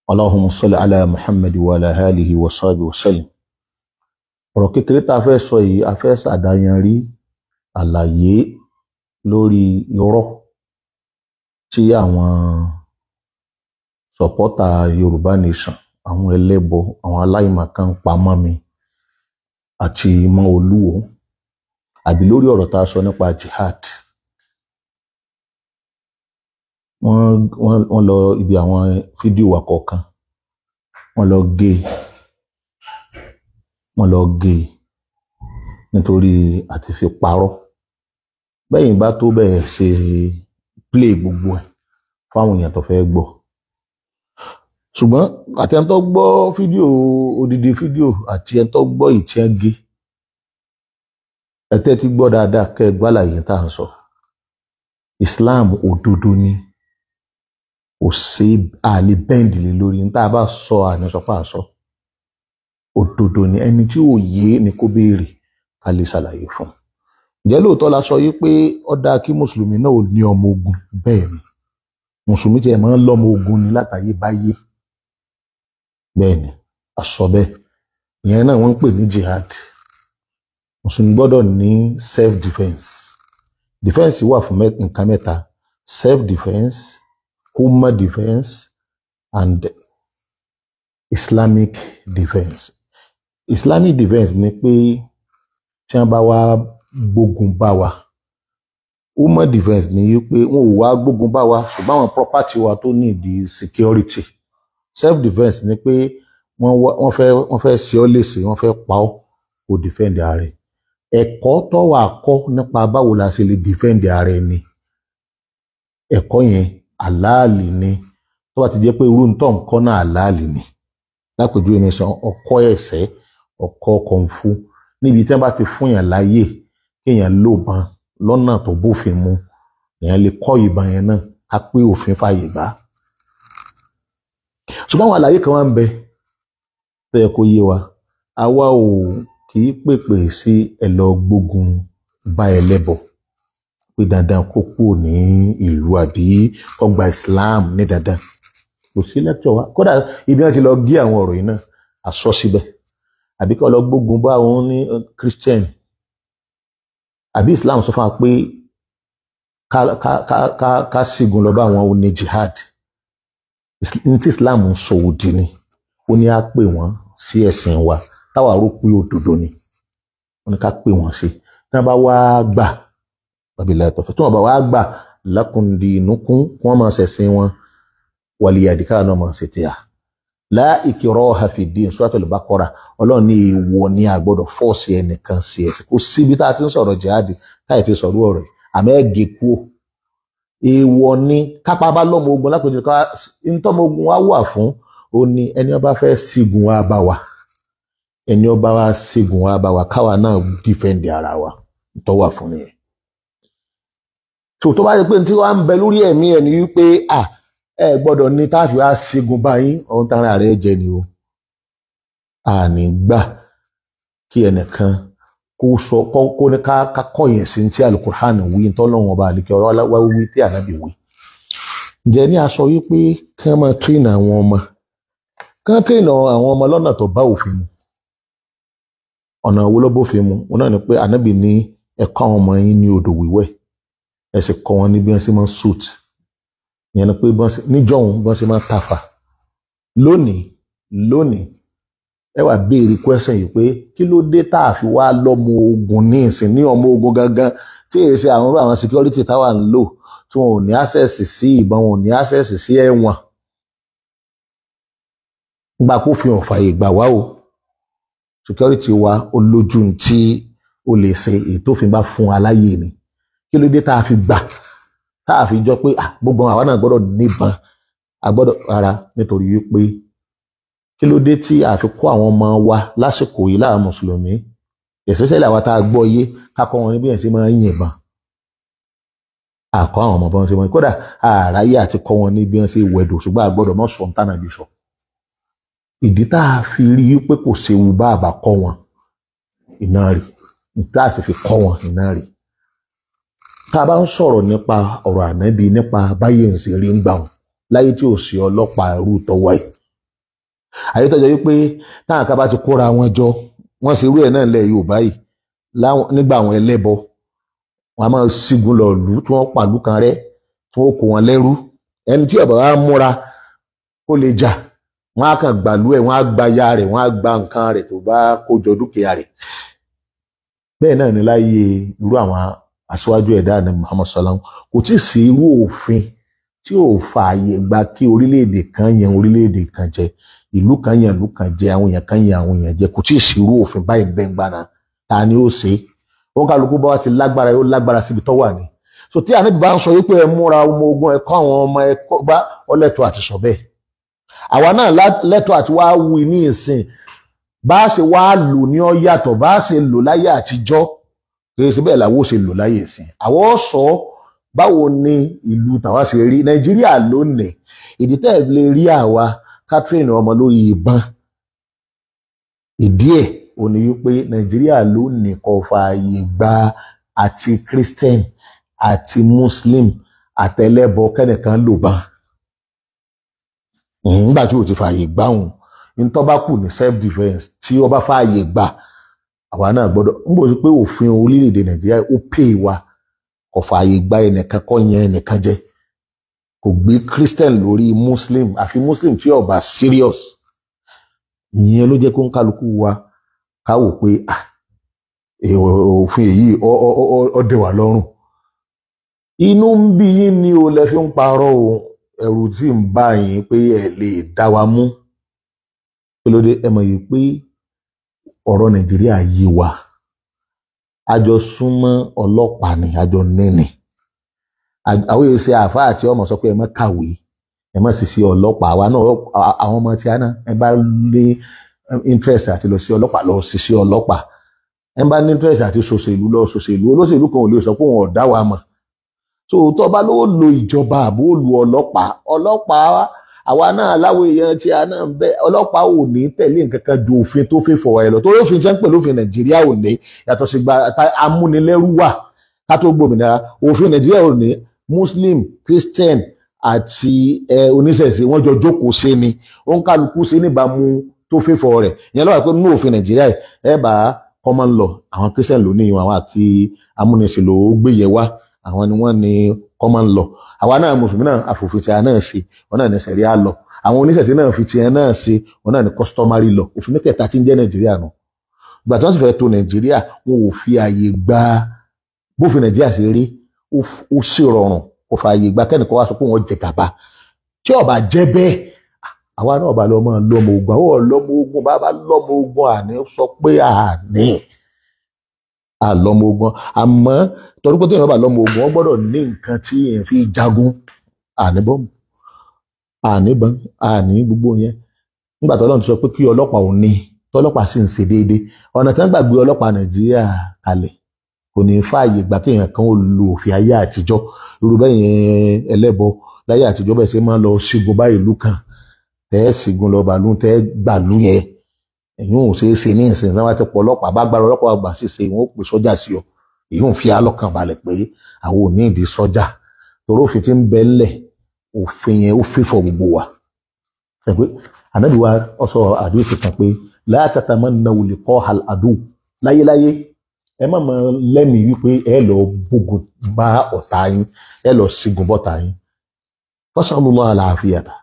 Allahumma salli ala Muhammad wa ala alihi wa sahbihi wa sallam. Ọ̀rọ̀ kékeré tá a fẹ́ sọ yìí, a fẹ́ ṣàdáyanrí àlàyé lórí irọ́ tí àwọn sọ̀pọ́tà Yorùbá Nation, àwọn ẹlẹ́bọ, àwọn aláìmọ̀kan pamọ́ mi àti mọ́ Olúwo, àbí lórí ọ̀rọ̀ tá a sọ nípa jihad. Wọ́n lọ ibi àwọn fídíò wa kọ̀ọ̀kan, wọ́n lọ gé nítorí àti fi parọ́. Bẹ́yìn bá tó bẹ́ẹ̀ ṣe play gbogbo ẹ̀ fáwọn èèyàn tó fẹ́ gbọ́. Ṣùgbọ́n àti ẹni tó gbọ́ fídíò, odidi fídíò, àti ẹni tó gbọ́ ìtí ẹ gé, ẹ̀tẹ́ ti gbọ́ dáadáa kẹ́ gbálàyé tá à ń sọ. Islam òdodo ni, kò sí àlè bẹ́ǹdì lé lórí ní tá a bá sọ àníṣọpá àsọ. Òdodo ni, ẹni tí ò yé ni kó béèrè ká lè ṣàlàyé fún. Ǹjẹ́ lóòótọ́ la sọ yí pé ó dáa kí mùsùlùmí náà ò ní ọmọ ogun? Bẹ́ẹ̀ ni, mùsùlùmí tiẹ̀ máa ń lọ́mọ ogun ni látàyè báyé. Bẹ́ẹ̀ ni, a sọ bẹ́ẹ̀. Ìyẹn náà wọ́n ń pè ní jihad. Mùsùlùmí gbọ́dọ̀ ní self defence. Defence wà fún nǹkan mẹ́ta: self defence, human defence, and Islamic defence. Islamic defence ni pé tí wọ́n bá wá gbógun bá wa. Human defence ni pé wọn ò wá gbógun bá wa ṣùgbọ́n àwọn property wa tó ní ìdí security. Self defence ni pé wọ́n fẹ́ ṣe ọ́ léṣe, wọ́n fẹ́ pa ọ́, kó defend ààrẹ. Ẹ̀kọ́ tó wà kọ́ nípa báwo la ṣe lè defend ààrẹ ni ẹ̀kọ́ yẹn àláàlì ni. Tó bá ti jẹ́ pé irú nǹkan nǹkan náà àláàlì ni. Lápèjúwe ní sàn ọkọ̀ ẹ̀sẹ̀, ọkọ̀ kọ̀ǹfù, níbi tí wọ́n bá ti fún yàn láyè kéèyàn lò bàn lọ́nà tó bófin mu, èèyàn lè kọ́ ìbọn yẹn náà ká pé òfin fàyè gbà. Ṣùgbọ́n àwọn àlàyé kan wá ń bẹ tó yẹ kó yé wa. Àwa ò kì í pèpè sí ẹ lọ gbógun bá ẹlẹ́bọ pé dandan kó kúrò ní ìlú àbí ọgbà Islam ní dandan. Kò sí lẹ́tọ̀ wa. Kódà ibi wọn ti lọ gé àwọn ọ̀rọ̀ yìí náà àsọ síbẹ̀. Àbí kí wọ́n lọ gbógun bá àwọn ní Christian. Àbí Islam sọ fún wa pé ká sígun lọ bá àwọn oní jihad. Ní tí Islam ń sọ òdì ni. Ó ní á pè wọ́n sí ẹ̀sìn wa táwa rò pé òdodo ni. Ó ní ká pè wọ́n sí. Tí wọ́n bá wá gbà, tí wọ́n bá wá gbà lakum dinukum, wọ́n máa ṣẹ̀sìn wọn, waliyadika náà máa ṣe tìyà. La ikraha fi din, Suratul Baqarah. Ọlọ́run ní èèwọ̀ ní a gbọ́dọ̀ fọ́ọ̀sì ẹnìkan sí ẹ̀sìn. Kò síbi tá a ti ń sọ̀rọ̀ jihad káyì ti sọ̀rọ̀ ọ̀rọ̀ yìí àmọ́ ẹ̀gẹ́ kú. Èèwọ̀ ní kápá bá lọ́mọ ogun lápèjì ká ntọ́mọ ogun wa wà fún. Ó ní ẹni ó bá fẹ́ sígun wa bá wa, ẹni ó bá wá sígun wa bá wa, káwa náà dífẹ́ǹdì ara wa tó wà fún nìyẹn. Tó bá yẹ pé tí wàá ń bẹ lórí ẹ̀mí ẹ̀ ní wípé ẹ gbọ́dọ̀ ní táàfì wá sígun báyìí, ọ̀hún tara rẹ̀ jẹ ni o. Àní gbà kí ẹnìkan kó ní ká kọ̀yìn sí tí Al-Qur'an wí tọ́lọ́run ọba àlìkẹ́ ọ̀rọ̀ wá wí tí Ànábì wí. Ǹjẹ́ ní a sọ wípé kí wọ́n máa tírìnà àwọn ọmọ, kí wọ́n tírìnà àwọn ọmọ lọ́nà tó bá òfin mu. Ọ̀nà wo ló bófin mu? Wọn náà ni pé Ànábì ní ẹ kọ́ àwọn ọmọ yín ní odò wíwẹ̀, ẹ sì kọ́ wọn ní bí wọ́n ṣe máa ń suit. Ìyẹn ni pé níjọ́hun bí wọ́n ṣe máa ń tàfà. Lónìí ẹ wá béèrè question yìí pé kí ló dé tá a fi wá lọ́mọ ogun ní ìsìn ní ọmọ ogun gangan tí èyí ṣe àwọn security táwa ń lò tí wọn ò ní access sí ìbọn, wọn ò ní access sí ẹ̀wọ̀n. Gbà kó fi hàn fàyè gbà wá o. Security wa ó lójú tí ó lè ṣe èyí tó fi bá fún aláyè ni. Kí ló dé tá a fi gbà tá a fi jọ pé gbogbo àwa náà gbọ́dọ̀ níbọn, a gbọ́dọ̀ rárá, nítorí wípé kí ló dé tí a fi kó àwọn ọmọ wa lásìkò yìí láwọn mùsùlùmí, especially àwa tá a gbọ́ yé, ká kọ́ wọn ní bí wọ́n ṣe máa ń yìnbọn. Àkọ́ àwọn ọmọ bá wọn ṣe máa ń kódà àráyé àti kọ́ wọn ní bí wọ́n ṣe wẹ̀dò, ṣùgbọ́n a gbọ́dọ̀ mọ́ sọ tánà bí sọ. Ìdí tá a fi rí wípé kò séwu bá àbá kọ́ wọn iná rí, tá a sì fi kọ́ wọn iná rí. Tá a bá ń sọ̀rọ̀ nípa ọ̀rọ̀ Ànábì, nípa báyé ń ṣe rí ń gbà wọn láyé tí ò sí ọlọ́pàá ẹrú tọwọ́ ẹ̀, ayé tọ́jọ́ wípé táwọn kan bá ti kóra wọn jọ wọ́n sì rú ẹ̀ náà lẹ̀ Yorùbá yìí nígbà àwọn ẹlẹ́bọ wọn a máa sígun lọ lù tí wọ́n pàlú kan rẹ́ tí wọ́n kó wọn lẹ́rú ẹni tí ọ̀bà wa múra kó lè jà wọ́n á kàn gbàlú ẹ̀ wọ́n á gba ya rẹ̀ wọ́n á gba nǹkan rẹ̀ tó bá kójọ dúkìá rẹ̀. Bẹ́ẹ̀ náà ni láyé irú àwọn aṣáájú ẹ̀dá ní Muhammad sallam kò tí ì sí irú òfin tí ò fààyè gba kí orílẹ̀-èdè kan yan orílẹ̀-èdè kan jẹ ìlú kan yan ìlú kan jẹ àwọn èèyàn kan yan àwọn èèyàn jẹ kò tí ì sí irú òfin báyìí bẹ́ẹ̀ gbára ta ni ó ṣe wọn kálukú bá wa ti lágbára yóò lágbára síbi tó wà ní. So tí Ànábì bá ń sọ wípé ẹ múra ọmọ ogun ẹ kọ́ àwọn ọmọ ẹ kọ́ bá ọlẹ́tọ̀ àti sọ bẹ́ẹ̀ àwa náà lẹ́tọ̀ àti wá wí ní ìsìn bá ṣe wá lò ní ọ yàtọ̀ bá ṣe lò láyé àtijọ́ kìí ṣe bẹ́ẹ̀ làwọ́ ṣe lò láyé ìsìn àwọn sọ báwo ni ìlú tàwa ṣe rí Nàìjíríà lónìí ìdí tẹ́ lè rí àwa Catherine ọmọ lórí ìbọn ìdí ẹ̀ ò ní wípé Nàìjíríà lónìí kò fààyè gba àti Christian àti Muslim àtẹlẹ́bọ kẹ́nìkan lò bá nígbà tí ò ti fààyè gbà wọn ní tó bá kù ní self defence tí ó bá fààyè gbà àwa náà gbọ́dọ̀ ń bò sí pé òfin orílẹ̀-èdè Nàìjíríà ó pè wá kò fààyè gba ẹnìkan kọ́ yẹn ẹnìkan jẹ kò gbé Christian lórí Muslim àfi Muslim tí ó bá serious ìyẹn ló jẹ́ kó ń kálukú wa káwò pé òfin èyí ó dẹ̀ wá lọ́rùn inú ń bí yín ni o lẹ fi ń parọ́ o ẹ̀rù tí ń bá yín pé ẹ lè dá wa mú kí ló dé ẹ mọ̀ yìí pé ọ̀rọ̀ Nàìjíríà yé wa àjọ súnmọ́ ọlọ́pàá ni àjọ nẹ́ni àwọn èèyàn ṣe àfáà àti ọmọ sọ pé ẹ má kàwé ẹ má sì sí ọlọ́pàá wa náà àwọn ọmọ tí a náà ẹ bá lé interest àti lọ sí ọlọ́pàá lọ sí sí ọlọ́pàá ẹ bá ní interest àti ṣòṣèlú lọ ṣòṣèlú olóṣèlú kan ò lè sọ pé wọn ò dá wa mọ̀ so tó bá ló lo ìjọba àbó lu ọlọ́pàá àwa náà láwọn èèyàn tí a náà ń bẹ ọlọ́pàá ò ní tẹ̀lé nǹkan kan ju òfin tó fẹ́ fọwọ́ ẹ lọ torí òfin tí wọ́n ń pè lófin Nàìjíríà ò ní yàtọ̀ sí gba amúnilẹ́rú wà ká tó gbòmìnira òfin Nàìjíríà ò ní Muslim Christian àti oníṣẹ̀ṣe wọ́n jọ jókòó ṣe ni ó ń kálukú ṣe níbàámu tó fẹ́ fọwọ́ rẹ̀ ìyẹn lọ́wọ́ pé nínú òfin Nàìjíríà ẹ bá common law àwọn Christian ló ní àwọn àti amúnisìn ló gbé yẹ wá àwọn ni wọ́n ní common law àwa náà mùsùlùmí náà àfòfin tí a náà ṣe wọn náà ní sẹ̀ríà law àwọn oníṣẹ̀ṣe náà fi tiẹ̀ náà ṣe wọn náà ní customary law òfin mẹ́tẹ̀ẹ̀ta tí ń jẹ́ Nàìjíríà nù ìgbà tí wọ́n sì fẹ́ tó Nàìjíríà wọn ò fi àyè gba bófin Nàìjíríà ṣe rí ó ṣe rọrùn kò fa àyè gba kẹ́nìkan wá sọ pé wọ́n jẹ gàba tí ó bá jẹ́ bẹ́ẹ̀ àwa náà bá lọ máa lọ́mọ ogun àwọn lọ́mọ ogun bá lọ́mọ ogun àní sọ pé àlọ́mọ ogun àmọ́ torí pé téèyàn bá lọ́mọ ogun wọ́n gbọ́dọ̀ ní nǹkan tí èèyàn fi jagun àníbọ́mù àníbọn àní gbogbo yẹn nígbà tó lọ́n ti sọ pé kí ọlọ́pàá ò ní tọ́lọ́pàá sì ń ṣe déédéé ọ̀nà tí wọ́n gbàgbé ọlọ́pàá Nàìjíríà kalẹ̀ kò ní fààyè gbà kéèyàn kan ó lo òfin ayé àtijọ́ irú bẹ́ẹ̀ yẹn ẹlẹ́bọ láyé àtijọ́ bẹ́ẹ̀ ṣe máa lọ ṣígun bá ìlú kan tẹ́ ṣígun lọ bàálù tẹ́ gbàlú yẹn èyí ò ṣeé ṣe ní ìsìn náà wọ́n ti pọ̀ ọlọ́pàá bá gbára ọlọ́pàá àgbà ṣíṣe wọn ó pè sọ́jà sí ọ èyí ò fi alọ́kàn balẹ̀ pé àwọn ò ní ìdí sọ́jà torí òfin tí ń bẹ ńlẹ̀ òfin yẹn ó fífọ̀ gbogbo wa ṣe pé Ànábì wa ọsọ àdéhùn kan pé la tatamannaw liqa'al adu láyéláyé ẹ má máa lẹ́mìí wípé ẹ lọ gbógun bá ọ̀tá yín ẹ lọ sígun bọ́tá yín fasallallahu al-afiyata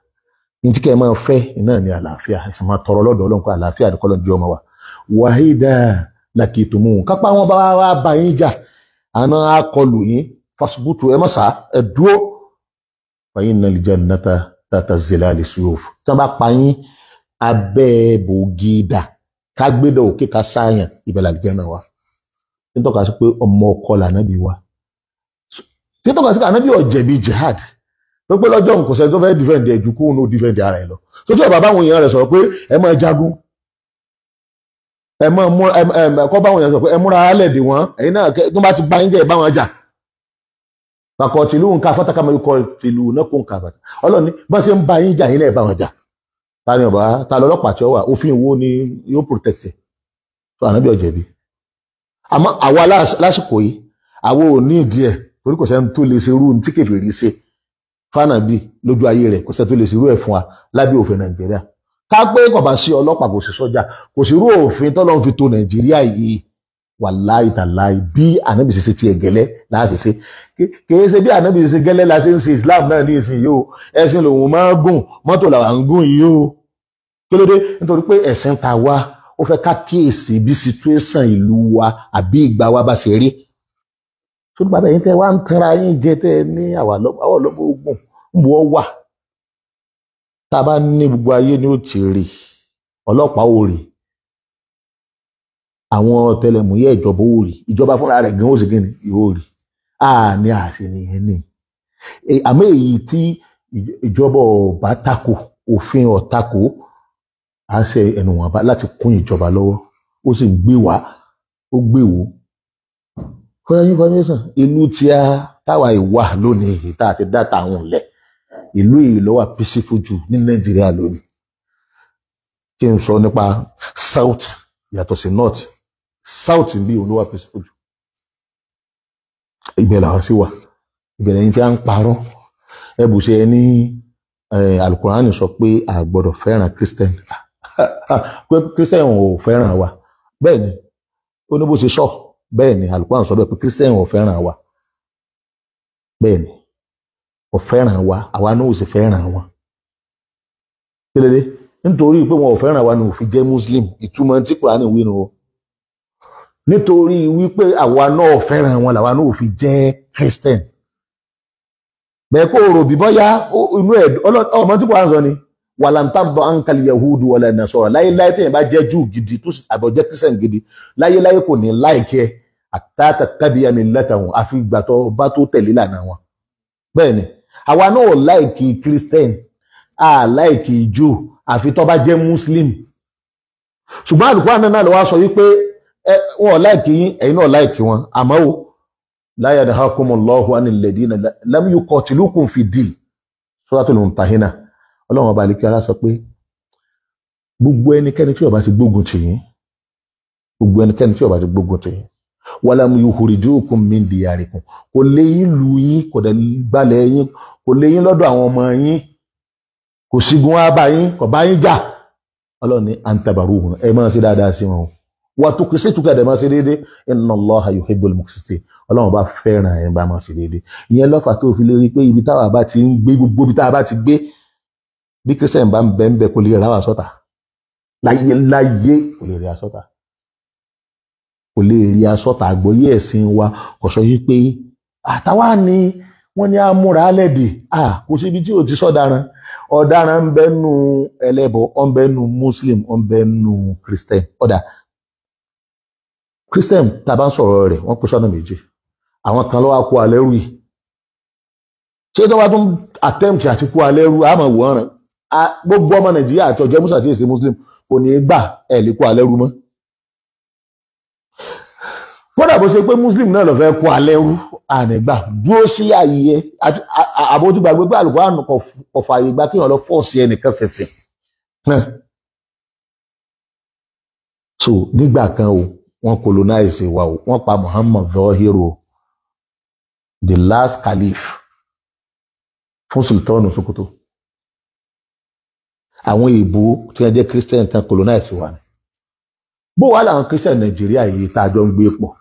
ní tí kẹ́ ẹ máa fẹ́ iná ní àlàáfíà ẹ̀sìn máa tọrọ lọ́dọ̀ Ọlọ́run pé àlàáfíà ní kọ́lọ́ ní ọmọ wa wàhídà làkìtùmù kápá wọn bá wá bá yín jà àná akọlù yín fasibutu ẹ mọ̀sá ẹ dúró fa innal jannata tata zilali suyuf tí wọ́n bá pa yín abẹ́ bòógì dà ká gbédà òkè ká sáyàn ìbẹ̀lẹ̀ àlùjánnà wa nítọ́ka sí pé ọmọ ọkọ lànàbí wa nítọ́ka sí pé ànábì ò jẹ̀bi jihad tó pé lọ́jọ́ nǹkan sẹ́ni tó fẹ́ dìfẹ́ǹdì ẹ̀jú kó ní ó dìfẹ́ǹdì ara ẹ̀ lọ tó tí ọ̀bà báwọn èèyàn rẹ̀ sọ̀rọ̀ pé ẹ máa jagun ẹ máa mú kọ́ báwọn èèyàn sọ̀rọ̀ pé ẹ múra alẹ́ dè wọ́n ẹ̀yin náà tó bá ti bá yín jẹ́ ẹ bá wọn jà pàkọ́ tìlú nǹkan afọ́tàkà máa kọ tìlú náà kó nǹkan àbàtà ọlọ́ni bá ṣe ń bá yín jà yín náà ẹ bá wọn jà ta ni ọba ta lọ ọlọ́pàá tí ó wà òfin wo ni yóò protect ẹ tó ànábì ò jẹ̀bi àmọ́ àwa lásìkò yìí àwa ò ní ìdí ẹ̀ torí kò sẹ́ni tó lè ṣe irú tí kèfèrí ṣe fánàbí lójú ayé rẹ̀ kò sẹ́ni tó lè ṣe irú ẹ̀ fún wa lábẹ́ òfin Nàìjíríà ká pé kò bá sí ọlọ́pàá kò sí sọ́jà kò sí irú òfin tọ́lọ́run fi tò Nàìjíríà yìí wàláì tàláì bí ànábì ṣe tiẹ̀ gẹ́lẹ́ láti ṣe kìí ṣe bí ànábì ṣe gẹ́lẹ́ la ṣe ń ṣe Islam náà ní ìsìn yìí o ẹ̀sìn lòun máa ń gùn mọ́tò làwa ń gùn yìí o kí ló dé nítorí pé ẹ̀sìn ta wá ó fẹ́ ká kíyèsí bí situation ìlú wa àbí ìgbà wa bá ṣe rí tó bàbá yín tẹ́ wá ń tanra yín jẹ tẹ́ ní àwa ọlọ́mọ ogun ń bọ́ wà tá a bá ní gbogbo ayé ni ó ti rí ọlọ́pàá ò rí àwọn ọ̀tẹlẹ̀múyẹ́ ìjọba ò rí ìjọba fúnra rẹ̀ gan ó sì kíni yóò rí ní àṣẹ nìyẹn ni àmọ́ èyí tí ìjọba ọba tako òfin ọ̀tako àṣẹ ẹnu wọn bá láti kún ìjọba lọ́wọ́ ó sì ń gbé wá ó gbé wò fọyín information ìlú tí a táwa ìwà lónìí èyí tá a ti dáta àwọn ilẹ̀ ìlú yìí ló wà peaceful jù ní Nàìjíríà lónìí kí n sọ nípa south yàtọ̀ sí north south bí òun ló wà peaceful jù ibẹ̀ làwọn sì wà ibẹ̀ lẹ́yìn tí a ń parọ́ ẹbùsẹ̀ ẹni alukurani sọ pé a gbọ́dọ̀ fẹ́ràn Christian pé Christian ò fẹ́ràn wa bẹ́ẹ̀ ni ó ní bó ṣe sọ bẹ́ẹ̀ ni alukurani sọ bẹ́ẹ̀ pé Christian ò fẹ́ràn wa bẹ́ẹ̀ ni ò fẹ́ràn wa àwa náà ò sì fẹ́ràn wọn kí ló dé nítorí pé wọn ò fẹ́ràn wa ni ò fi jẹ́ Muslim ìtumọ̀ tí Kùránì wí nù o nítorí wípé àwa náà fẹ́ràn wọn làwa náà ò fi jẹ́ Christian bẹ́ẹ̀ kó rò bí bọ́yá inú ẹ̀ ọmọ tí Kùránì sọ ni wàlàntàbọ̀ ànkàlì yahudu wọlé nasọ̀rọ̀ láyéláyé tẹ̀yìn bá jẹ́ jù gidi tó àbọ̀jẹ́ Christian gidi láyéláyé kò ní láìkẹ́ àtàtà kábíyàmí lẹ́tàwọn àfi gbàtọ̀ bá tó tẹ̀lé lànà wọn bẹ́ẹ̀ ni àwa náà láìkì Christian láìkì jù àfi tó bá jẹ́ Muslim ṣùgbọ́n Al-Qur'an náà ló wá sọ wípé wọn láìkì yín ẹ̀yin náà láìkì wọn àmọ́ o la yanhakumullahu anil ladina lam yuqatilukum fi din Suratul Mumtahina Ọlọ́run ọba àlekí ara sọ pé gbogbo ẹnikẹ́ni tí ó bá ti gbógun tì yín gbogbo ẹnikẹ́ni tí ó bá ti gbógun tì yín walam yukhrijukum min diyarikum kò lé yín lu yín kò dẹ̀ gbalẹ̀ yín kò lé yín lọ́dọ̀ àwọn ọmọ yín kò sígun wá bá yín kò bá yín jà Ọlọ́run ní antabaruhum ẹ máa ṣe dáadáa sí wọn wà tó kìí ṣètùkẹ́ ẹ̀dẹ̀ máa ṣe déédéé inna Allaha yuhibbul muqsitin Ọlọ́run bá fẹ́ràn ẹ̀ bá máa ṣe déédéé ìyẹn lọ́fà tó fi lè rí pé ibi táwa bá ti ń gbé gbogbo ibi táwa bá ti gbé bí Christian bá ń bẹ ń bẹ kò lè ra wà sọ́tà láyé kò lè rí asọ́tà kò lè rí asọ́tà àgbọ́yé ẹ̀sìn wa kò sọ yí pé àtàwa ni wọ́n ní amúra lẹ́dì kò síbi tí ò ti sọ́daràn ọ̀daràn ń bẹ nù ẹlẹ́bọ ọ̀ ń bẹ nù Muslim ọ̀ ń bẹ nù Christian ọ̀dà Christian tàbá ń sọ̀rọ̀ rẹ̀ wọ́n pè sọ́nà méjì àwọn kan ló wá kó alẹ́rú yìí ṣé tó wá tún attempt àti kó alẹ́rú àmọ́ wọ́n rán gbogbo ọmọ Nàìjíríà àti ọ̀jẹ́ musa tí èsì Muslim kò ní gbà ẹ̀ lè kó alẹ́rú mọ́ kódà bó ṣe pé Muslim náà lọ fẹ́ kó alẹ́rú ànígbà dúró sí ààyè àti àbójúgbàgbé pé Al-Qur'an kò fààyè gbà kí wọ́n lọ fọ́ọ̀sì ẹnìkan ṣẹ̀ṣẹ̀ so nígbà kan o wọ́n colonize wa o wọ́n pa Muhammad Zohiro the last caliph fún sultan Sokoto àwọn ìbò tí wọ́n jẹ́ Christian tán colonize wa ni bó wà láwọn Christian Nàìjíríà yìí tá a jọ ń gbé pọ̀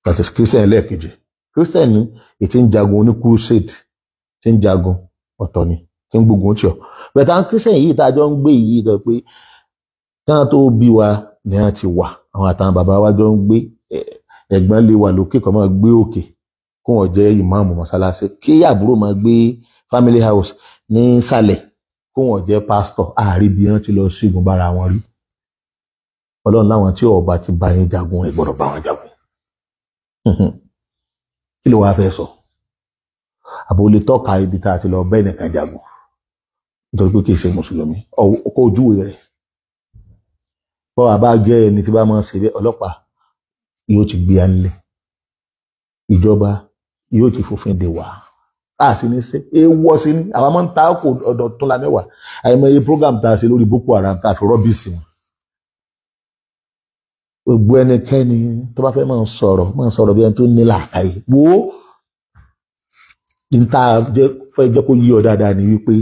that is Christian lẹ́ẹ̀kejì Christian ní ètí ń jagun oní crusade tí ń jagun ọ̀tọ̀ ni tí ń gbógun tí ọ bẹ̀tẹ̀ àwọn Christian yìí tá a jọ ń gbé yìí lọ pé táwọn tó bí wa ni wọ́n ti wà àwọn àtàwọn bàbá wa jọ ń gbé ẹ̀gbọ́n lè wà lókè kó máa gbé òkè kó wọ́n jẹ́ ìmáàmù mọ́sálásí kí àbúrò máa gbé family house ní sàlẹ̀ kó wọ́n jẹ́ pastor ààrí bí wọ́n ti lọ sígun bára wọn rí Ọlọ́run láwọn tí ọba ti bá yín jagun ẹ gbọ́dọ̀ bá wọn jagun kí ló wàá fẹ́ sọ àbò lè tọ́ka ibi tá a ti lọ bẹ́ẹ̀ nìkan jagun nítorí pé kì í ṣe mùsùlùmí ọkọ̀ ojúwe rẹ̀ bọ́ àbá jẹ́ ẹni tí bá máa ń ṣe bẹ́ẹ̀ ọlọ́pàá yóò ti gbé anilẹ̀ ìjọba yóò ti fòfin dè wá sì ní ṣe ewọ́ sí ní àwọn máa ń ta ọkọ̀ ọ̀dọ̀ tó la mẹ́wàá àìmọye program tá a ṣe lórí Boko Haram tá a fi rọ́bìsì wọn gbogbo ẹnikẹ́ni tó bá fẹ́ máa sọ̀rọ̀ bí ẹni tó ní làákàyè wo níta fẹ́ jẹ́ kó yí ọ dáadáa ni wípé